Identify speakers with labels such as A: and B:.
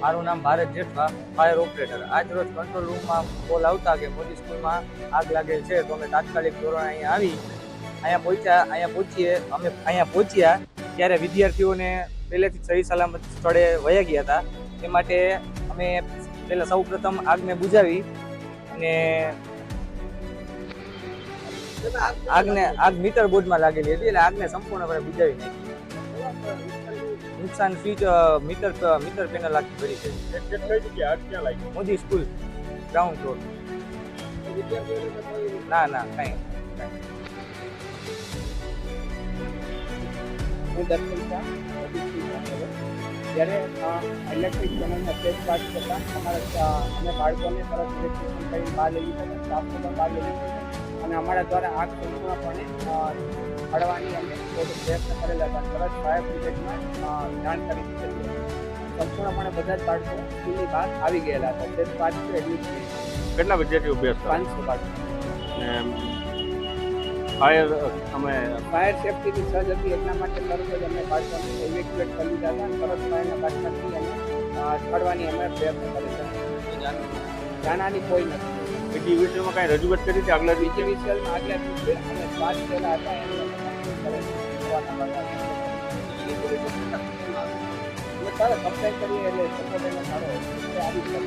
A: મારું નામ Bharat Jethwa, fire operator. આજ રોજ કંટ્રોલ રૂમમાં કોલ આવતા કે મોદી સ્કૂલમાં આગ લાગેલ છે, તો અમે તાત્કાલિક ધોરણે અહીંયા પહોંચ્યા ત્યારે વિદ્યાર્થીઓને પહેલેથી સહી સલામત સ્થળે વયા ગયા હતા. તે માટે અમે પહેલાં સૌપ્રથમ આગને બુઝાવી અને આગ મીટર બોર્ડમાં લાગેલી હતી, એટલે આગને સંપૂર્ણપણે બુઝાવી નાખી. નુકસાન સ્વિચ મીટર પેનલ આખી ભરી છે. Modi school ground floor. ના કઈ.
B: હું દર્શન શાહ જ્યારે ઇલેક્ટ્રિક ચેનલના ટેસ્ટ પાસ કરતા અમે બાળકોને તરત ઇલેક્ટ્રિશિયન કરીને બહાર લઈ લીધા, સ્ટાફને પણ બહાર લઈ લીધા અને અમારા દ્વારા આગ સંપૂર્ણપણે હળવાની અમે પ્રયત્ન કરેલા હતા. તરત ફાયર બ્રિગેડમાં જાણ કરી દીધી. સંપૂર્ણપણે બધા જ બાળકો સ્કૂલની બહાર આવી ગયેલા હતા. ટેસ્ટ પાસ છે એટલું જ.
C: કેટલા વિદ્યાર્થીઓ અભ્યાસ કરે?
B: 500 બાળકો.
C: ફાયર
B: સેફ્ટીની સર્જ હતી એટલા માટે તરત જ અમે બાળકોને ઇવેક્યુએટ કરી લીધા હતા. તરત ફાયરના બાટલાથી અમે છોડવાની અમે પ્રયત્ન કરેલા. જાણવાની કોઈ નથી.
C: બીજી વિષયમાં કાંઈ રજૂઆત કરી હતી આગલા
B: બીજી વિષયમાં આગલા દિવસે અમે શ્વાસ થયેલા હતા સારા કમ્પ્લેન કરીએ એટલે સપોર્ટ એને સારો આવી શકે.